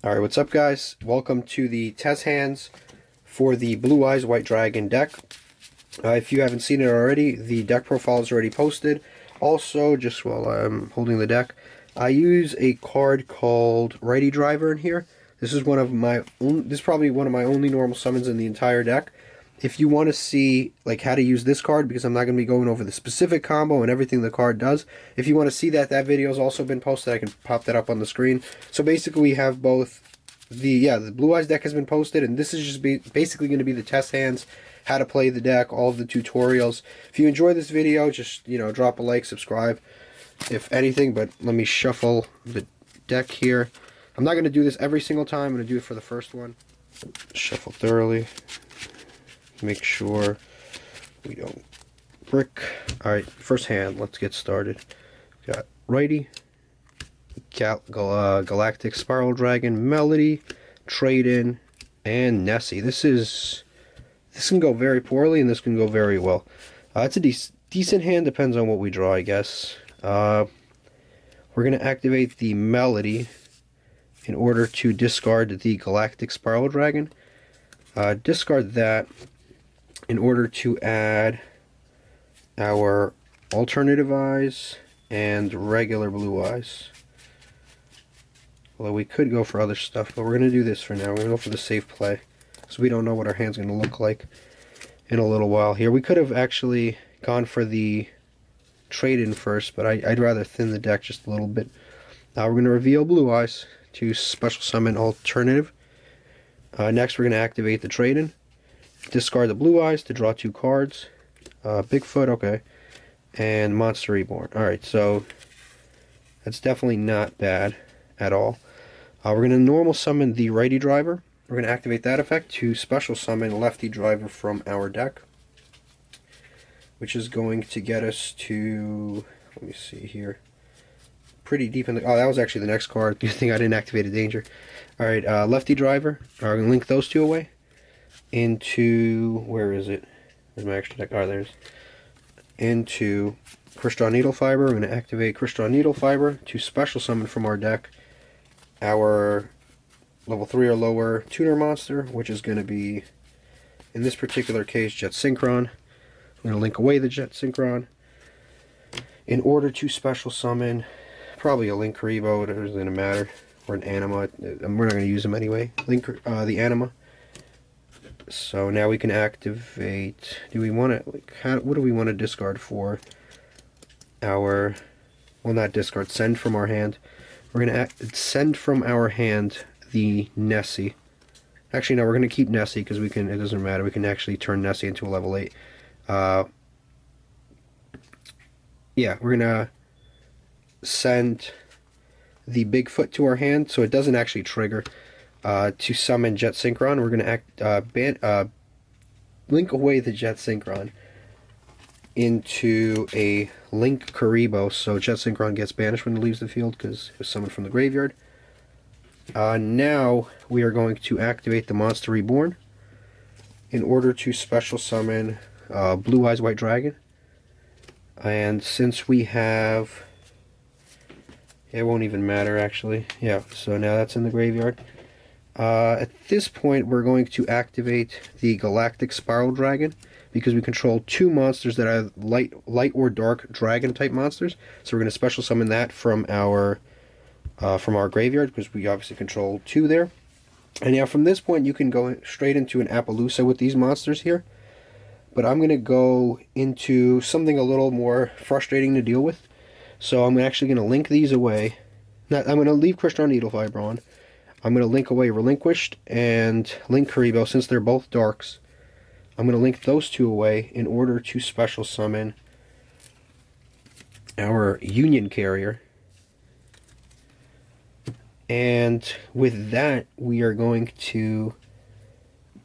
Alright, what's up guys? Welcome to the test hands for the Blue Eyes White Dragon deck. If you haven't seen it already, the deck profile is already posted. Also, just while I'm holding the deck, I use a card called Righty Driver in here. This is probably one of my only normal summons in the entire deck. If you want to see like how to use this card, because I'm not going to be going over the specific combo and everything the card does, if you want to see that, that video has also been posted. I can pop that up on the screen. So basically we have both the Blue Eyes deck has been posted, and this is just basically going to be the test hands, how to play the deck, all of the tutorials. If you enjoy this video, just drop a like, subscribe, if anything. But let me shuffle the deck here. I'm not going to do this every single time. I'm going to do it for the first one. Shuffle thoroughly. Make sure we don't brick. Alright, first hand, let's get started. Got Righty, Galactic Spiral Dragon, Melody, Trade-In, and Nessie. This can go very poorly, and this can go very well. It's a decent hand, depends on what we draw, I guess. We're going to activate the Melody in order to discard the Galactic Spiral Dragon. Discard that in order to add our alternative eyes and regular blue eyes. Although we could go for other stuff, but we're going to do this for now. We're going to go for the safe play, so we don't know what our hand's going to look like in a little while here. We could have actually gone for the trade-in first, but I'd rather thin the deck just a little bit. Now we're going to reveal blue eyes to special summon alternative. Next we're going to activate the trade-in. Discard the blue eyes to draw 2 cards. Bigfoot, okay. And Monster Reborn. Alright, so that's definitely not bad at all. We're going to normal summon the Righty Driver. We're going to activate that effect to special summon Lefty Driver from our deck, which is going to get us to, let me see here, pretty deep in the, oh, that was actually the next card. Good thing I didn't activate a danger. Alright, Lefty Driver. We're going to link those 2 away into, where is it? Where's my extra deck? Oh, there's, into Crystron Needlefiber. We're going to activate Crystron Needlefiber to special summon from our deck our level 3 or lower tuner monster, which is going to be, in this particular case, Jet Synchron. I'm going to link away the Jet Synchron in order to special summon probably a Link Kaiba. It doesn't going to matter, or an Anima. We're not going to use them anyway. Link the Anima. So now we can activate. Do we want to, like, what do we want to discard for our, well, not discard, send from our hand. We're going to send from our hand the Nessie. Actually, no, we're going to keep Nessie because we can, it doesn't matter, we can actually turn Nessie into a level 8. Yeah, we're going to send the Bigfoot to our hand, so it doesn't actually trigger. To summon Jet Synchron, we're going to link away the Jet Synchron into a Link Kaiba, so Jet Synchron gets banished when it leaves the field because it was summoned from the graveyard. Now we are going to activate the Monster Reborn in order to special summon Blue Eyes White Dragon. And since we have, it won't even matter actually. Yeah, so now that's in the graveyard. At this point, we're going to activate the Galactic Spiral Dragon because we control 2 monsters that are light or dark dragon type monsters. So we're going to special summon that from our graveyard because we obviously control 2 there. And now from this point, you can go straight into an Appaloosa with these monsters here. But I'm going to go into something a little more frustrating to deal with. So I'm actually going to link these away. I'm going to leave Crystron Needlefiber on. I'm going to link away Relinquished and Link Kaiba, since they're both darks. I'm going to link those 2 away in order to special summon our Union Carrier. And with that, we are going to,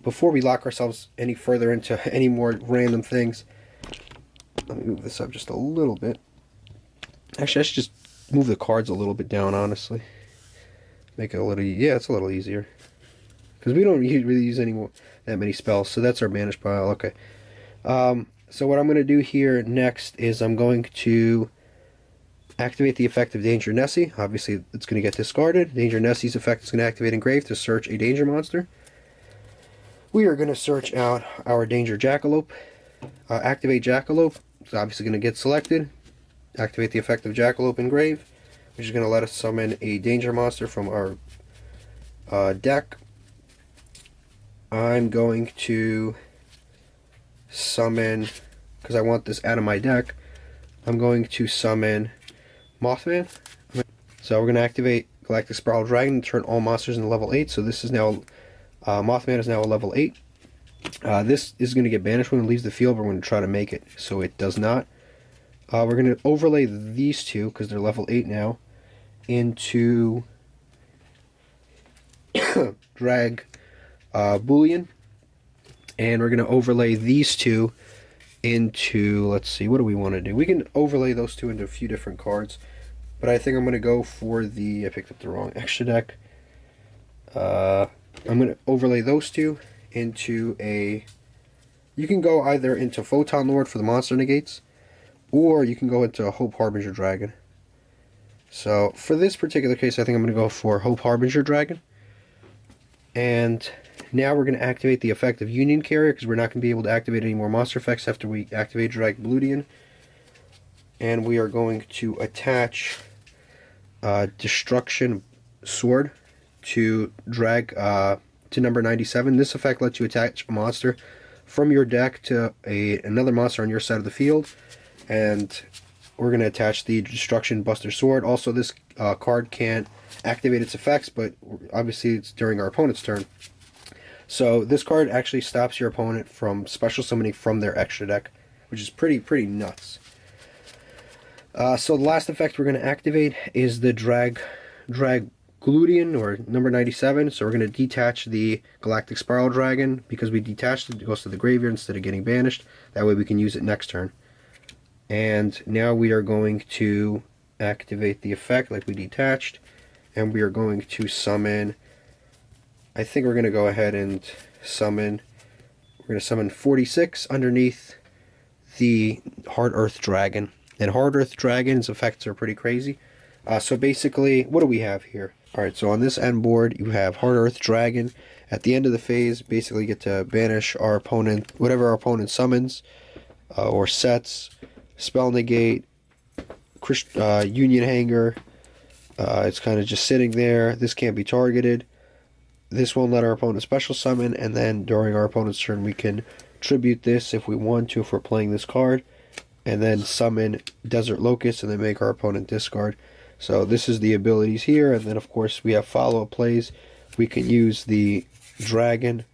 before we lock ourselves any further into any more random things, let me move this up just a little bit. Actually, I should just move the cards a little bit down, honestly. Make it a little, yeah, it's a little easier. Because we don't really use that many spells, so that's our banish pile, okay. So what I'm going to do here next is I'm going to activate the effect of Danger Nessie. Obviously, it's going to get discarded. Danger Nessie's effect is going to activate Engrave to search a danger monster. We are going to search out our Danger Jackalope. Activate Jackalope. It's obviously going to get selected. Activate the effect of Jackalope Engrave, which is going to let us summon a danger monster from our deck. I'm going to summon, because I want this out of my deck, I'm going to summon Mothman. So we're going to activate Galactic Spiral Dragon and turn all monsters into level 8. So this is now, Mothman is now a level 8. This is going to get banished when it leaves the field, but we're going to try to make it so it does not. We're going to overlay these two, because they're level 8 now, into Drag Boolean. And we're going to overlay these two into, let's see, what do we want to do? We can overlay those two into a few different cards, but I think I'm going to go for the, I picked up the wrong extra deck. I'm going to overlay those two into a, you can go either into Photon Lord for the monster negates, or you can go into Hope Harbinger Dragon. So for this particular case, I think I'm going to go for Hope Harbinger Dragon. And now we're going to activate the effect of Union Carrier, because we're not going to be able to activate any more monster effects after we activate Drag Bludian. And we are going to attach Destruction Sword to drag to number 97. This effect lets you attach a monster from your deck to another monster on your side of the field. And we're going to attach the Destruction Buster Sword. Also, this card can't activate its effects, but obviously it's during our opponent's turn. So this card actually stops your opponent from special summoning from their extra deck, which is pretty nuts. So the last effect we're going to activate is the Drag Gludian, or number 97. So we're going to detach the Galactic Spiral Dragon. Because we detached it, it goes to the graveyard instead of getting banished. That way we can use it next turn. And now we are going to activate the effect like we detached, and we are going to summon, I think we're going to go ahead and summon, we're going to summon 46 underneath the Hard Earth Dragon. And Hard Earth Dragon's effects are pretty crazy. So basically, what do we have here? Alright, so on this end board, you have Hard Earth Dragon. At the end of the phase, basically get to banish our opponent, whatever our opponent summons or sets. Spell Negate, Union Hanger. It's kind of just sitting there. This can't be targeted. This won't let our opponent special summon, and then during our opponent's turn we can tribute this if we want to, if we're playing this card, and then summon Desert Locust and then make our opponent discard. So this is the abilities here, and then of course we have follow-up plays. We can use the dragon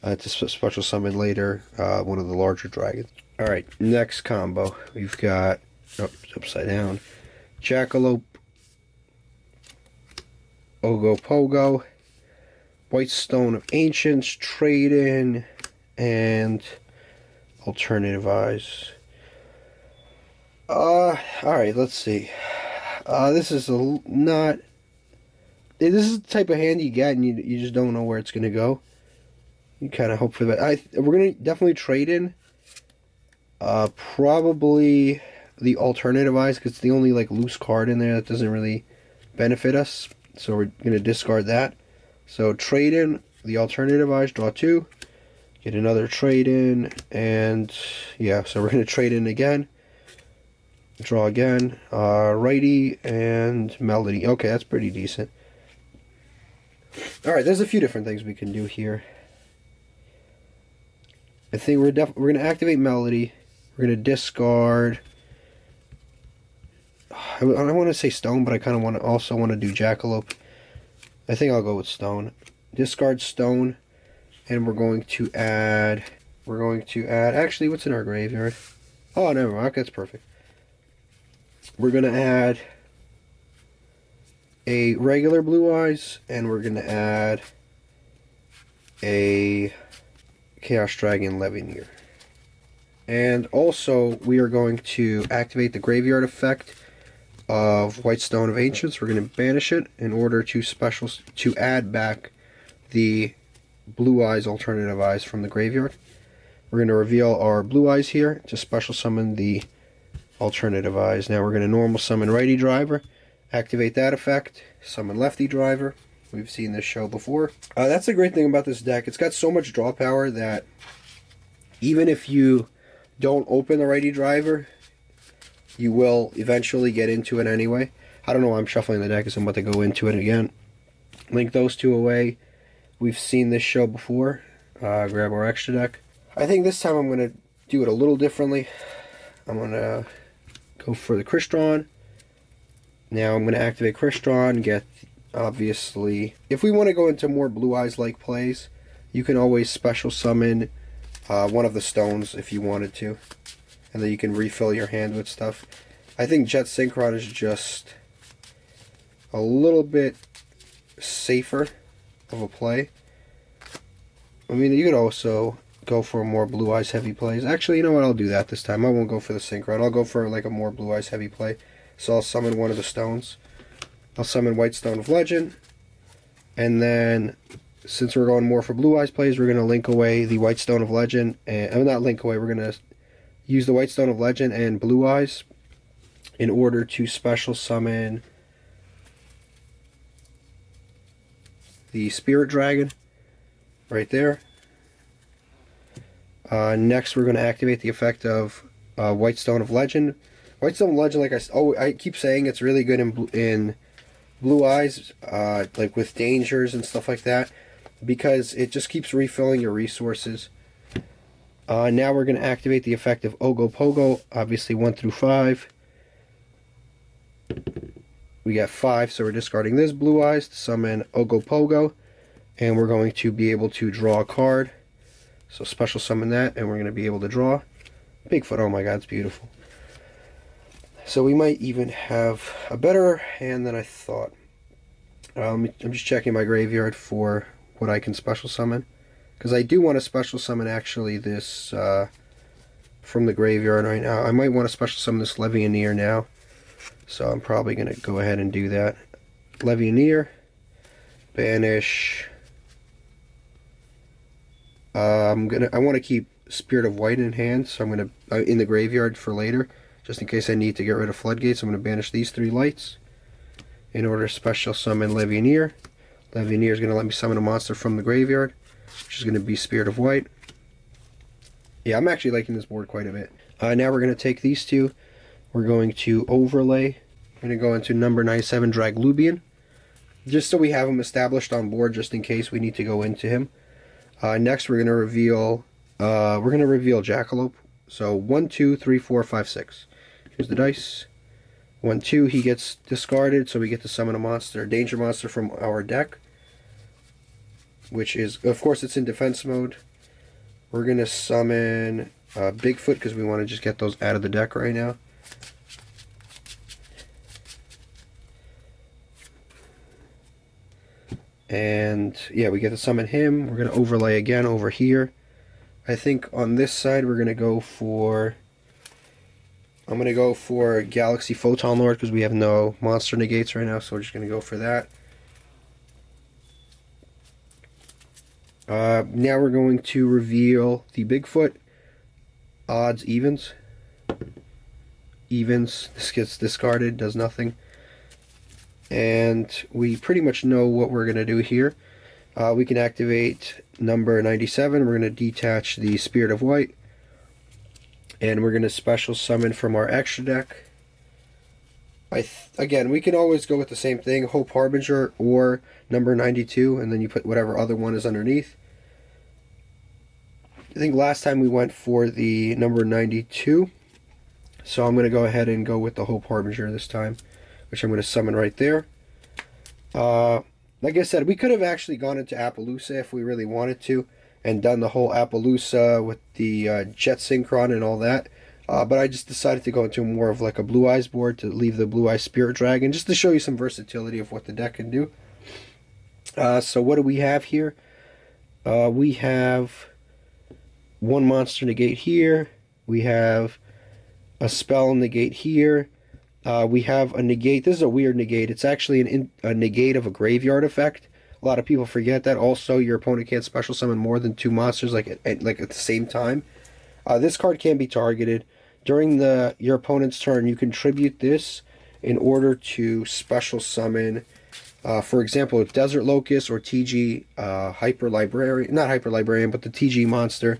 to special summon later one of the larger dragons. Alright, next combo. We've got, oh, upside down, Jackalope, Ogopogo, White Stone of Ancients, Trade-In, and Alternative Eyes. Alright, let's see. This is not... This is the type of hand you get and you just don't know where it's going to go. You kind of hope for that. We're going to definitely trade in. Probably the Alternative Eyes, because it's the only like loose card in there that doesn't really benefit us. So we're going to discard that. So trade in the Alternative Eyes, draw 2. Get another trade in, and yeah, so we're going to trade in again. Draw again. Righty and Melody. Okay, that's pretty decent. Alright, there's a few different things we can do here. I think we're going to activate Melody. We're going to discard... I don't want to say Stone, but I kind of also want to do Jackalope. I think I'll go with Stone. Discard Stone, and we're going to add... Actually, what's in our graveyard? Oh, never mind. Okay, that's perfect. We're going to add a regular Blue Eyes, and we're going to add a Chaos Dragon Levineer. And also, we are going to activate the graveyard effect of White Stone of Ancients. We're going to banish it in order to add back the Blue Eyes, Alternative Eyes from the graveyard. We're going to reveal our Blue Eyes here to special summon the alternative eyes. Now we're going to normal summon righty driver, activate that effect, summon lefty driver. We've seen this show before. That's the great thing about this deck. It's got so much draw power that even if you don't open the righty driver, you will eventually get into it anyway. I don't know why I'm shuffling the deck because I'm about to go into it again. Link those two away. We've seen this show before. Grab our extra deck. I think this time I'm going to do it a little differently. I'm going to go for the Crystron. Now I'm going to activate Crystron, get, obviously, if we want to go into more Blue Eyes-like plays, you can always special summon one of the stones if you wanted to. And then you can refill your hand with stuff. I think Jet Synchron is just a little bit safer of a play. I mean, you could also go for more Blue Eyes heavy plays. Actually, you know what? I'll do that this time. I won't go for the Synchron. I'll go for like a more Blue Eyes heavy play. So I'll summon one of the stones. I'll summon White Stone of Legend. And then, since we're going more for Blue Eyes plays, we're going to link away the White Stone of Legend. And not link away, we're going to use the White Stone of Legend and Blue Eyes in order to special summon the Spirit Dragon right there. Next, we're going to activate the effect of White Stone of Legend. White Stone of Legend, like I keep saying, it's really good in Blue Eyes, like with dangers and stuff like that, because it just keeps refilling your resources. Now we're going to activate the effect of Ogo Pogo, obviously 1 through 5. We got 5, so we're discarding this Blue Eyes to summon Ogo Pogo, and we're going to be able to draw a card. So special summon that, and we're going to be able to draw Bigfoot. Oh my god, it's beautiful. So we might even have a better hand than I thought. I'm just checking my graveyard for what I can special summon, because I do want to special summon actually this from the graveyard right now. I might want to special summon this Levianeer now, so I'm probably going to go ahead and do that. Levianeer, banish. I want to keep Spirit of White in hand, so I'm going to in the graveyard for later, just in case I need to get rid of Floodgates. I'm going to banish these 3 lights in order to special summon Levianeer. Levianeer is going to let me summon a monster from the graveyard, which is going to be Spirit of White. Yeah, I'm actually liking this board quite a bit. Now we're going to take these two. We're going to overlay. We're going to go into number 97 Draglubian, just so we have him established on board, just in case we need to go into him. Next, we're going to reveal Jackalope. So 1, 2, 3, 4, 5, 6. Here's the dice. 1, 2. He gets discarded, so we get to summon a monster, a danger monster from our deck, which is, of course, it's in defense mode. We're going to summon Bigfoot because we want to just get those out of the deck right now. And yeah, we get to summon him. We're going to overlay again over here. I think on this side we're going to go for, I'm going to go for Galaxy Photon Lord because we have no monster negates right now, so we're just going to go for that. Now we're going to reveal the Bigfoot. Odds, evens. Evens. This gets discarded, does nothing. And we pretty much know what we're going to do here. We can activate number 97. We're going to detach the Spirit of White. And we're going to special summon from our extra deck. Again, we can always go with the same thing, Hope Harbinger or number 92, and then you put whatever other one is underneath. I think last time we went for the number 92, so I'm going to go ahead and go with the Hope Harbinger this time, which I'm going to summon right there. Like I said, we could have actually gone into Appaloosa if we really wanted to, and done the whole Appaloosa with the Jet Synchron and all that. But I just decided to go into more of like a Blue Eyes board to leave the Blue Eyes Spirit Dragon, just to show you some versatility of what the deck can do. So what do we have here? We have one monster negate here. We have a spell negate here. We have a negate. This is a weird negate. It's actually a negate of a graveyard effect. A lot of people forget that. Also, your opponent can't special summon more than 2 monsters like at the same time. This card can be targeted. during your opponent's turn, you contribute this in order to special summon, for example, Desert Locust or TG Hyper Librarian, not Hyper Librarian, but the TG monster.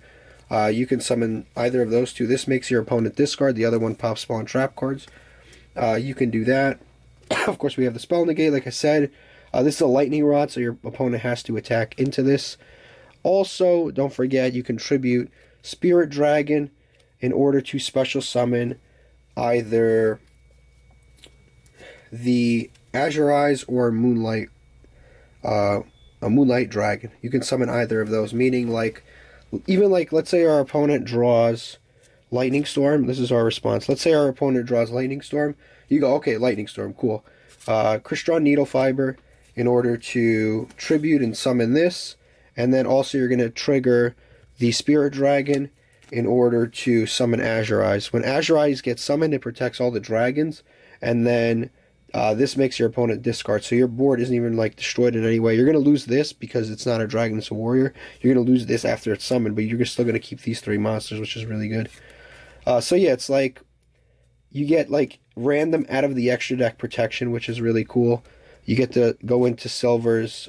You can summon either of those two. This makes your opponent discard. The other one pops spawn trap cards. You can do that. Of course, we have the spell negate, like I said. This is a lightning rod, so your opponent has to attack into this. Also, don't forget, you contribute Spirit Dragon in order to special summon either the Azure Eyes or Moonlight, a Moonlight Dragon. You can summon either of those, meaning even let's say our opponent draws Lightning Storm. This is our response. Let's say our opponent draws Lightning Storm. You go, okay, Lightning Storm, cool. Crystron Needlefiber in order to tribute and summon this. And then also you're going to trigger the Spirit Dragon in order to summon Azure Eyes. When Azure Eyes gets summoned, it protects all the dragons. And then this makes your opponent discard. So your board isn't even destroyed in any way. You're going to lose this because it's not a dragon, it's a warrior. You're going to lose this after it's summoned, but you're still going to keep these 3 monsters, which is really good. So yeah, it's you get random out of the extra deck protection, which is really cool. You get to go into Silver's,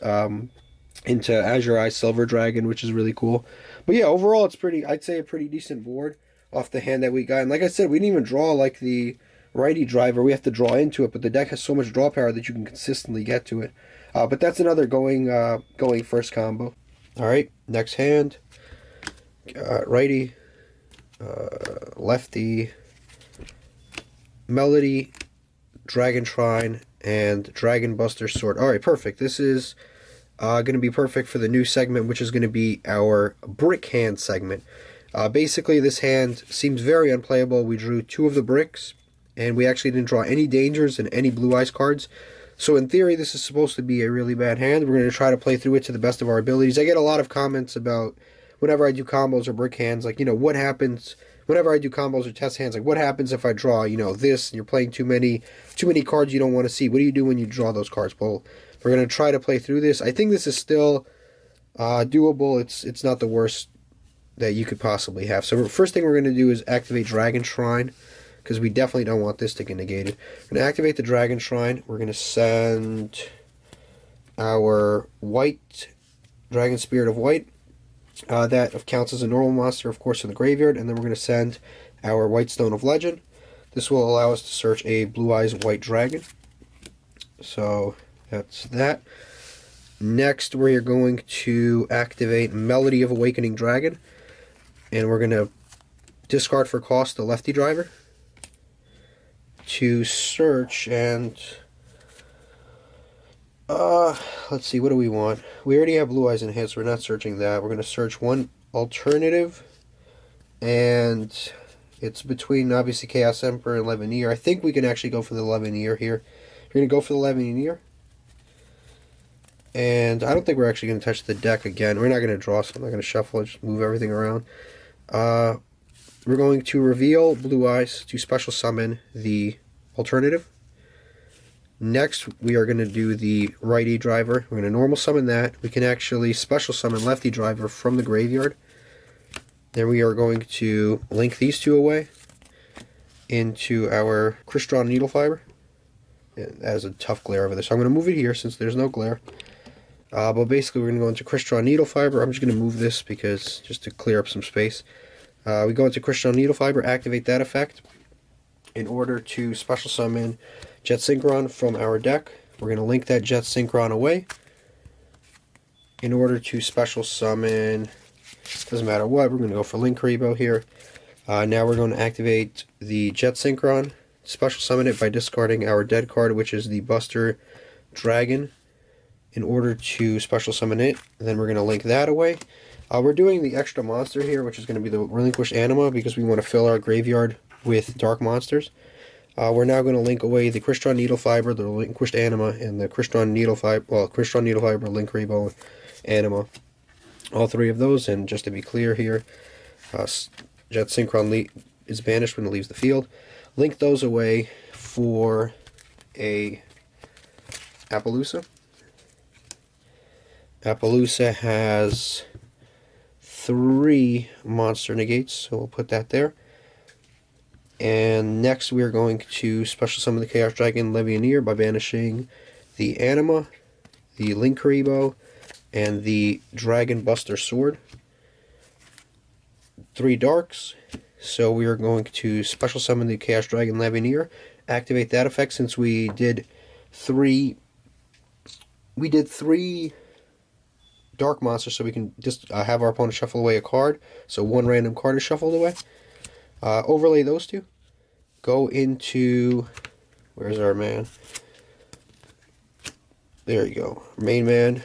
into Azure Eye Silver Dragon, which is really cool. But yeah, overall it's I'd say a pretty decent board off the hand that we got. And like I said, we didn't even draw the righty driver. We have to draw into it, but the deck has so much draw power that you can consistently get to it. But that's another going first combo. Alright, next hand. Righty, lefty, Melody, Dragon Shrine, and Dragon Buster Sword. Alright, perfect. This is going to be perfect for the new segment, which is going to be our brick hand segment. Basically, this hand seems very unplayable. We drew 2 of the bricks, and we actually didn't draw any dangers and any blue eyes cards. So in theory, this is supposed to be a really bad hand. We're going to try to play through it to the best of our abilities. I get a lot of comments about whenever I do combos or brick hands, what happens whenever I do combos or test hands, what happens if I draw, this, and you're playing too many cards you don't want to see. What do you do when you draw those cards? Well, we're going to try to play through this. I think this is still doable. It's not the worst that you could possibly have. So first thing we're going to do is activate Dragon Shrine, because we definitely don't want this to get negated. We're going to activate the Dragon Shrine. We're going to send our white Dragon Spirit of White. That counts as a normal monster, of course, in the graveyard. And then we're going to send our White Stone of Legend. This will allow us to search a Blue Eyes White Dragon. So that's that. Next, we're going to activate Melody of Awakening Dragon. And we're going to discard for cost the lefty driver to search and let's see, what do we want? We already have Blue Eyes in hand, so we're not searching that. We're going to search one alternative, and it's between obviously Chaos Emperor and Levineer. I think we can actually go for the Levineer here. We're going to go for the Levineer, and I don't think we're actually going to touch the deck again. We're not going to draw, so I'm not going to shuffle it, just move everything around. We're going to reveal Blue Eyes to special summon the alternative. Next, we are going to do the righty driver. We're going to normal summon that. We can actually special summon lefty driver from the graveyard. Then we are going to link these 2 away into our Crystron Needlefiber. That has a tough glare over there, so I'm going to move it here since there's no glare. But basically, we're going to go into Crystron Needlefiber. I'm just going to move this just to clear up some space. We go into Crystron Needlefiber, activate that effect in order to special summon Jet Synchron from our deck. We're going to link that Jet Synchron away in order to special summon, doesn't matter what, we're going to go for Link Rebo here. Now we're going to activate the Jet Synchron, special summon it by discarding our dead card, which is the Buster Dragon, in order to special summon it. And then we're going to link that away. We're doing the extra monster here, which is going to be the Relinquished Anima, because we want to fill our graveyard with dark monsters. We're now going to link away the Crystron Needlefiber, the Relinquished Anima, and the Crystron Needlefiber, Link Rebo, Anima. All 3 of those, and just to be clear here, Jet Synchron is banished when it leaves the field. Link those away for a Appaloosa. Appaloosa has 3 monster negates, so we'll put that there. And next we are going to special summon the Chaos Dragon Levianeer by banishing the Anima, the Link Karibo, and the Dragon Buster Sword. 3 darks. So we are going to special summon the Chaos Dragon Levianeer, activate that effect since we did 3 dark monsters, so we can just have our opponent shuffle away a card. So 1 random card is shuffled away. Overlay those 2. Go into, where's our man? There you go. Main man,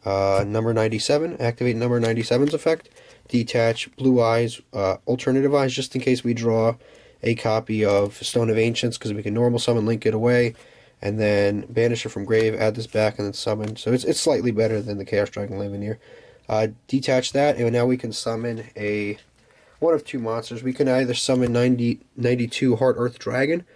number 97. Activate number 97's effect. Detach Blue Eyes, Alternative Eyes, just in case we draw a copy of Stone of Ancients, because we can normal summon, link it away, and then banish it from grave, add this back, and then summon. So it's slightly better than the Chaos Dragon Levianeer. Detach that, and now we can summon one of 2 monsters. We can either summon 92 Heart Earth Dragon,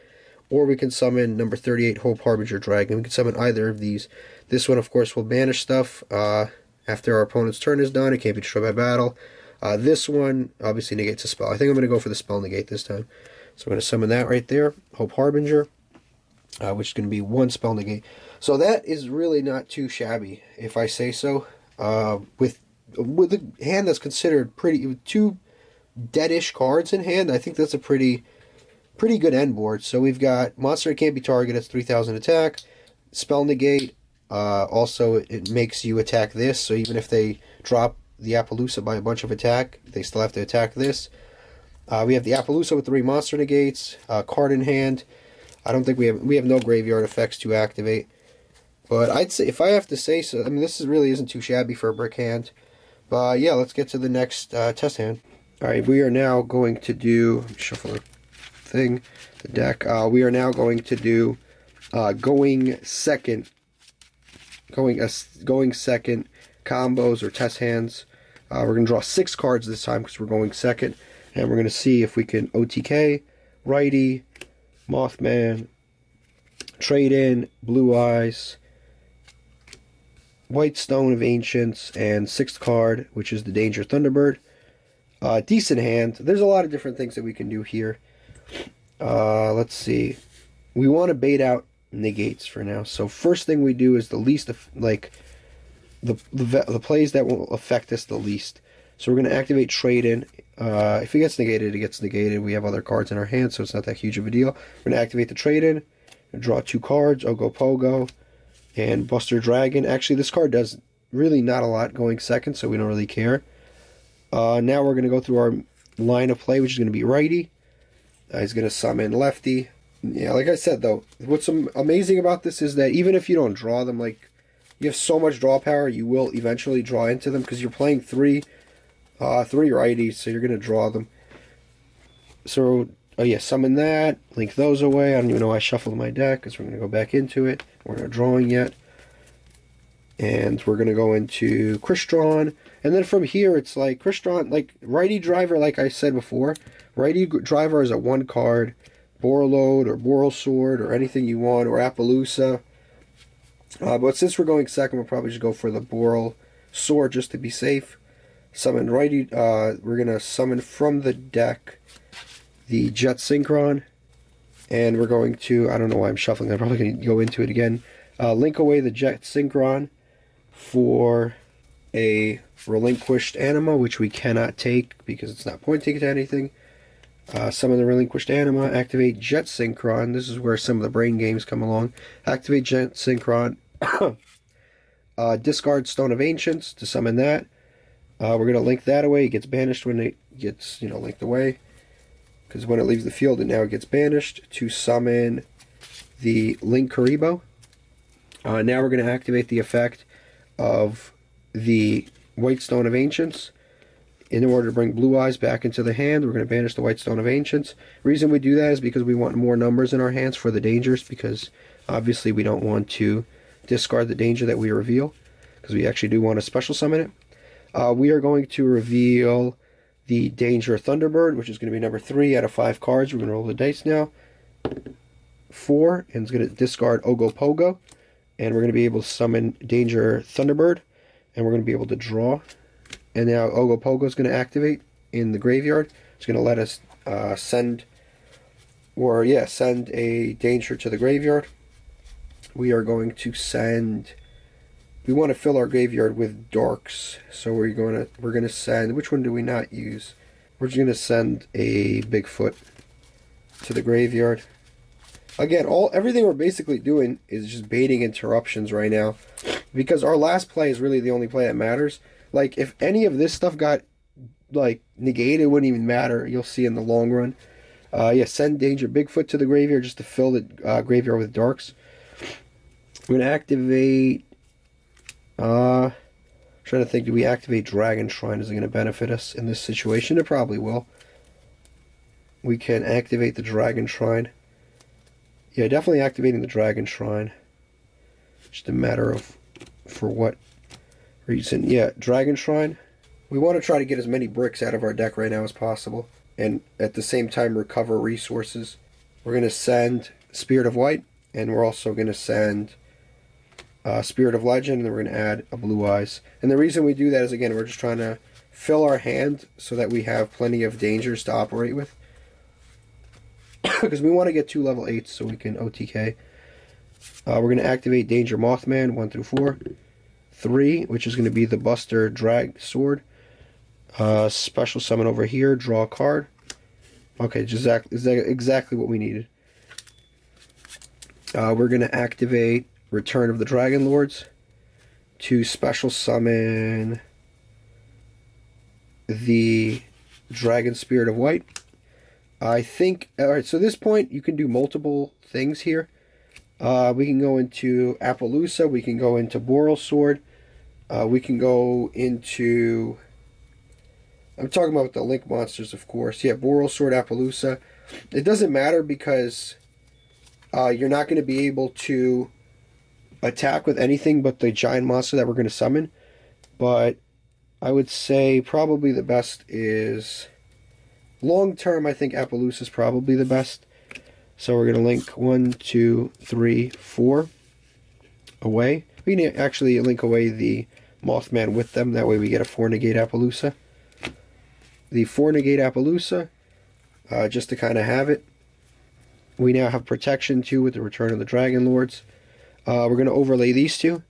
or we can summon number 38 Hope Harbinger Dragon. We can summon either of these. This one, of course, will banish stuff after our opponent's turn is done. It can't be destroyed by battle. This one obviously negates a spell. I think I'm going to go for the spell negate this time. So I'm going to summon that right there, Hope Harbinger, which is going to be 1 spell negate. So that is really not too shabby, if I say so. With a hand that's considered pretty, 2 deadish cards in hand, I think that's a pretty good end board. So we've got monster that can't be targeted, it's 3,000 attack, spell negate. Also, it makes you attack this, so even if they drop the Appaloosa by a bunch of attack, they still have to attack this. We have the Appaloosa with 3 monster negates, card in hand. I don't think we have no graveyard effects to activate. But I'd say, if I have to say so, I mean, this really isn't too shabby for a brick hand. But yeah, let's get to the next test hand. Alright, we are now going to do, shuffle the deck. We are now going to do going second combos or test hands. We're going to draw 6 cards this time because we're going second, and we're going to see if we can OTK, Righty, Mothman, Trade In, Blue Eyes, White Stone of Ancients, and 6th card, which is the Danger Thunderbird. Decent hand. There's a lot of different things that we can do here. Let's see. We want to bait out negates for now. So first thing we do is the least of, like, the plays that will affect us the least. So we're going to activate Trade In. If it gets negated, it gets negated. We have other cards in our hand, so it's not that huge of a deal. We're going to activate the Trade In, draw 2 cards, Ogopogo, and Buster Dragon. Actually, this card does really not a lot going second, so we don't really care. Now we're going to go through our line of play, which is going to be Righty. He's going to summon Lefty. Yeah, like I said, though, what's amazing about this is that even if you don't draw them, like, you have so much draw power, you will eventually draw into them because you're playing 3 righties, so you're going to draw them. So, oh yeah, summon that, link those away. I don't even know why I shuffled my deck because we're going to go back into it. We're not drawing yet. And we're going to go into Crystron. And then from here, it's like Crystron, like Righty Driver, like I said before. Righty Driver is a 1 card. Borreload or Boral Sword or anything you want, or Appaloosa. But since we're going second, we'll probably just go for the Boral Sword just to be safe. Summon Righty. We're going to summon from the deck the Jet Synchron. And we're going to, I don't know why I'm shuffling, I'm probably going to go into it again. Link away the Jet Synchron for a relinquished Anima, which we cannot take because it's not pointing to anything. Summon the relinquished Anima, activate Jet Synchron. This is where some of the brain games come along. Activate Jet Synchron. Discard Stone of Ancients to summon that. We're going to link that away. It gets banished when it gets, linked away. Because when it leaves the field, it now gets banished to summon the Link Karibo. Now we're going to activate the effect of the White Stone of Ancients. In order to bring Blue Eyes back into the hand, we're going to banish the White Stone of Ancients. The reason we do that is because we want more numbers in our hands for the dangers, because obviously we don't want to discard the danger that we reveal, because we actually do want to special summon it. We are going to reveal the Danger Thunderbird, which is going to be number 3 out of 5 cards. We're going to roll the dice now. 4, and it's going to discard Ogopogo, and we're going to be able to summon Danger Thunderbird, and we're going to be able to draw. And now Ogopogo is going to activate in the graveyard. It's going to let us send or yeah, send a danger to the graveyard. We are going to send. We want to fill our graveyard with darks, so we're gonna send. Which one do we not use? We're just gonna send a Bigfoot to the graveyard. Again, everything we're basically doing is just baiting interruptions right now, because our last play is really the only play that matters. Like, if any of this stuff got like negated, it wouldn't even matter. You'll see in the long run. Yeah, send danger Bigfoot to the graveyard just to fill the graveyard with darks. We're gonna activate. Trying to think, do we activate Dragon Shrine? Is it going to benefit us in this situation? It probably will. We can activate the Dragon Shrine. Yeah, definitely activating the Dragon Shrine. Just a matter of for what reason. Yeah, Dragon Shrine. We want to try to get as many bricks out of our deck right now as possible, and at the same time recover resources. We're going to send Spirit of White, and we're also going to send Spirit of Legend, and then we're going to add a Blue Eyes. And the reason we do that is, again, we're just trying to fill our hand so that we have plenty of dangers to operate with. Because we want to get 2 level 8s so we can OTK. We're going to activate Danger Mothman 1 through 4. 3, which is going to be the Buster Drag Sword. Special summon over here, draw a card. Okay, just exactly what we needed. We're going to activate Return of the Dragon Lords to special summon the Dragon Spirit of White. I think, alright, so at this point you can do multiple things here. We can go into Appaloosa, we can go into Boral Sword, we can go into, I'm talking about the Link monsters, of course. Yeah, Boral Sword, Appaloosa. It doesn't matter because you're not going to be able to attack with anything but the giant monster that we're going to summon. But I would say probably the best is, long term, I think Appaloosa is probably the best. So we're going to link 1, 2, 3, 4 away. We can actually link away the Mothman with them. That way we get a 4 negate Appaloosa. The 4 negate Appaloosa, just to kind of have it. We now have protection too with the Return of the Dragon Lords. We're going to overlay these two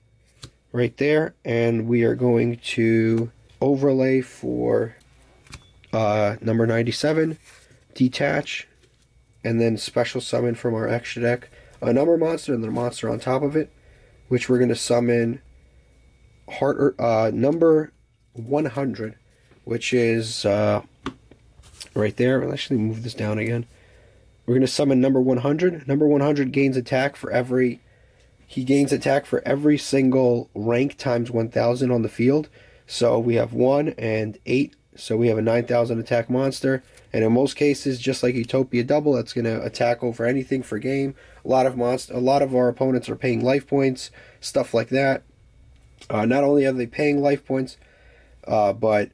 right there, and we are going to overlay for number 97, detach, and then special summon from our extra deck a number monster and the monster on top of it, which we're going to summon number 100, which is right there. I'll actually move this down again. We're going to summon number 100. Number 100 gains attack for every... He gains attack for every single rank times 1,000 on the field. So we have 1 and 8. So we have a 9,000 attack monster. And in most cases, just like Utopia Double, that's going to attack over anything for game. A lot of our opponents are paying life points, stuff like that. Not only are they paying life points, but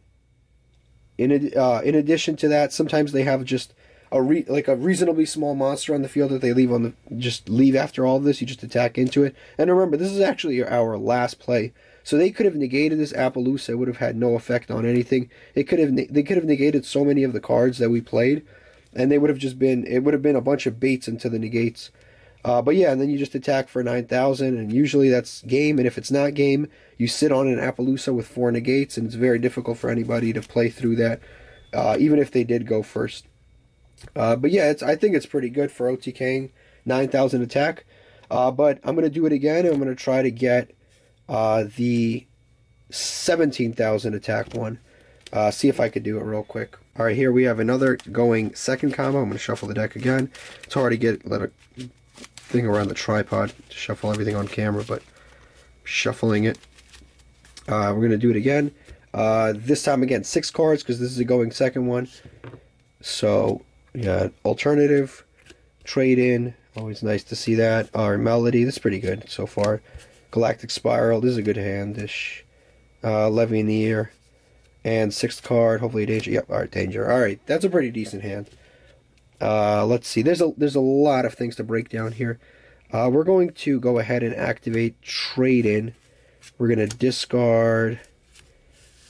in addition to that, sometimes they have just a reasonably small monster on the field that they leave after all of this. You just attack into it. And remember, this is actually our last play, so they could have negated this Appaloosa. It would have had no effect on anything. They could have negated so many of the cards that we played, and it would have been a bunch of baits into the negates. But yeah, and then you just attack for 9,000, and usually that's game. And if it's not game, you sit on an Appaloosa with 4 negates, and it's very difficult for anybody to play through that, even if they did go first. But yeah, I think it's pretty good for OTKing 9,000 attack. But I'm going to do it again, and I'm going to try to get the 17,000 attack one. See if I could do it real quick. Alright, here we have another going second combo. I'm going to shuffle the deck again. It's hard to let a thing around the tripod to shuffle everything on camera, but shuffling it. We're going to do it again. This time again, 6 cards, because this is a going second one. So... yeah, alternative, trade in, always nice to see that. Our Melody, this is pretty good so far. Galactic Spiral, this is a good hand-ish. Levineer, and 6th card, hopefully Danger. Yep, alright, Danger. Alright, that's a pretty decent hand. Let's see, there's a lot of things to break down here. We're going to go ahead and activate trade in. We're going to discard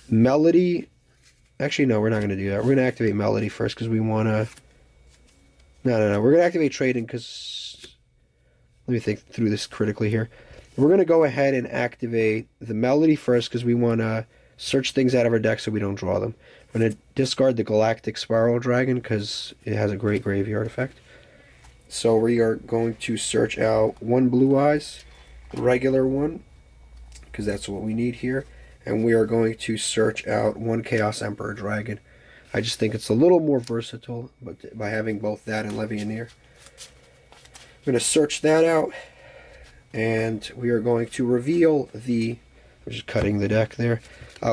Melody. Actually, no, we're not going to do that. We're going to activate Melody first because we want to... No. We're going to activate trading because... Let me think through this critically here. We're going to go ahead and activate the melody first because we want to search things out of our deck so we don't draw them. I'm going to discard the Galactic Spiral Dragon because it has a great graveyard effect. So we are going to search out one Blue Eyes, the regular one, because that's what we need here. And we are going to search out one Chaos Emperor Dragon. I just think it's a little more versatile but by having both that and Levianeer. I'm going to search that out, and we are going to reveal the... I'm just cutting the deck there.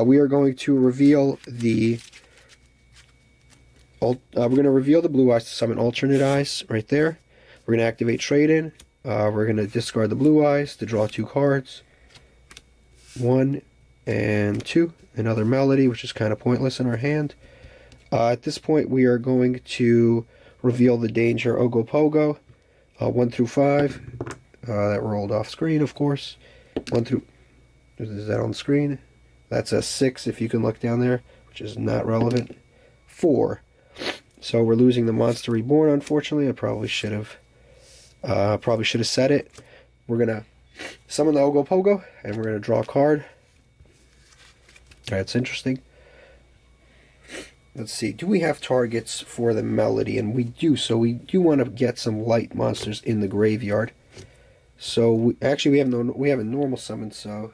We are going to reveal the... we're going to reveal the Blue Eyes to summon alternate eyes right there. We're going to activate Trade-In. We're going to discard the Blue Eyes to draw 2 cards. 1 and 2. Another Melody, which is kind of pointless in our hand. At this point, we are going to reveal the Danger Ogopogo. 1 through 5. That rolled off screen, of course. 1 through... Is that on the screen? That's a 6 if you can look down there, which is not relevant. 4. So we're losing the Monster Reborn, unfortunately. I probably should have said it. We're going to summon the Ogopogo, and we're going to draw a card. That's interesting. Let's see. Do we have targets for the Melody? And we do. So we do want to get some light monsters in the graveyard. So we have a normal summon. So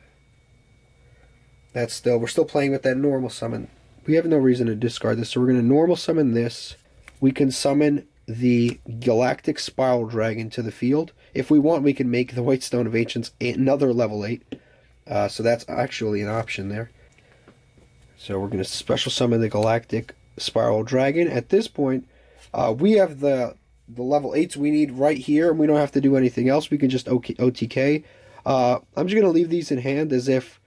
we're still playing with that normal summon. We have no reason to discard this. So we're going to normal summon this. We can summon the Galactic Spiral Dragon to the field. If we want, we can make the White Stone of Ancients another level 8. So that's actually an option there. So we're going to special summon the Galactic Spiral Dragon. At this point, we have the level 8s we need right here, and we don't have to do anything else. We can just OTK. I'm just going to leave these in hand as if,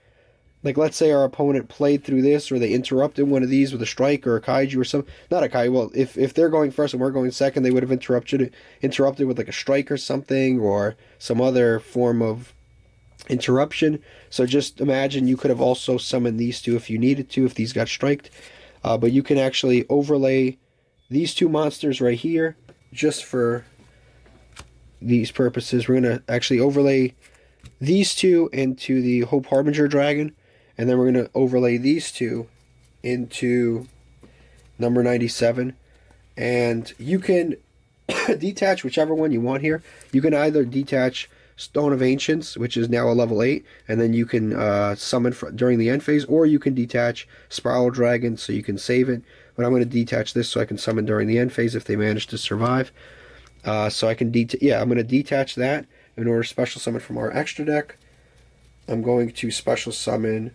like, let's say our opponent played through this, or they interrupted one of these with a strike or a kaiju or something. Not a kaiju. Well, if they're going first and we're going second, they would have interrupted with like a strike or something, or some other form of interruption. So just imagine you could have also summoned these two if you needed to, if these got striked. But you can actually overlay these 2 monsters right here just for these purposes. We're going to actually overlay these 2 into the Hope Harbinger Dragon, and then we're going to overlay these 2 into number 97. And you can detach whichever one you want here. You can either detach Stone of Ancients, which is now a level 8, and then you can summon during the end phase, or you can detach Spiral Dragon so you can save it. But I'm going to detach this so I can summon during the end phase if they manage to survive. So I can I'm going to detach that in order to special summon from our extra deck. I'm going to special summon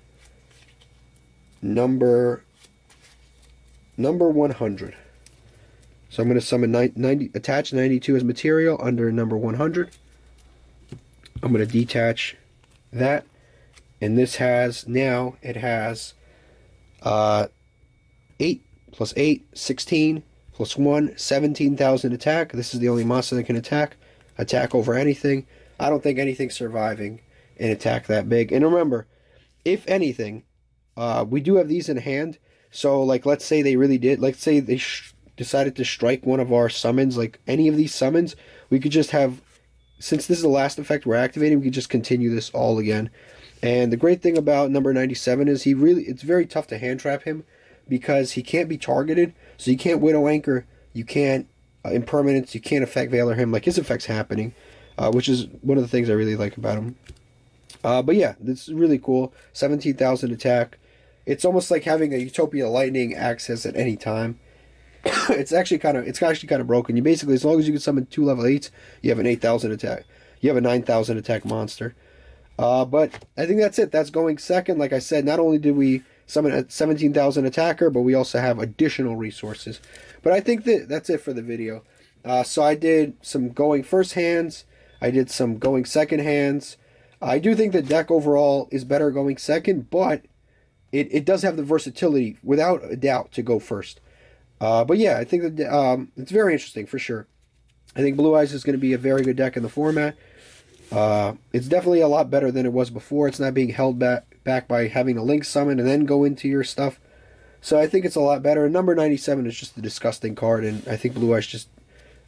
number 100. So I'm going to summon attach 92 as material under number 100. I'm going to detach that, and this has, now it has 8 plus 8, 16, plus 1, 17,000 attack. This is the only monster that can attack over anything. I don't think anything's surviving an attack that big. And remember, if anything, we do have these in hand, so like let's say they really did, let's say they decided to strike one of our summons, like any of these summons, we could just have, since this is the last effect we're activating, we can just continue this all again. And the great thing about number 97 is it's very tough to hand trap him because he can't be targeted. So you can't Widow Anchor, you can't Impermanence, you can't Effect Veiler him, like his effect's happening, which is one of the things I really like about him. But yeah, this is really cool. 17,000 attack. It's almost like having a Utopia Lightning access at any time. It's actually kind of broken. You basically, as long as you can summon 2 level 8s, you have an 8,000 attack. You have a 9,000 attack monster. But I think that's it. That's going second. Like I said, not only did we summon a 17,000 attacker, but we also have additional resources. But I think that's it for the video. So I did some going first hands. I did some going second hands. I do think the deck overall is better going second, but it does have the versatility, without a doubt, to go first. But yeah, I think that it's very interesting for sure. I think Blue Eyes is going to be a very good deck in the format. It's definitely a lot better than it was before. It's not being held back by having a Link summon and then go into your stuff. So I think it's a lot better. And number 97 is just a disgusting card, and I think Blue Eyes just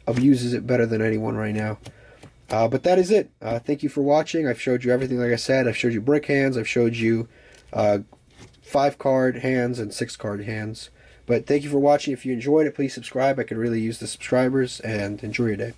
abuses it better than anyone right now. But that is it. Thank you for watching. I've showed you everything, like I said. I've showed you brick hands. I've showed you 5-card hands and 6-card hands. But thank you for watching. If you enjoyed it, please subscribe. I could really use the subscribers, and enjoy your day.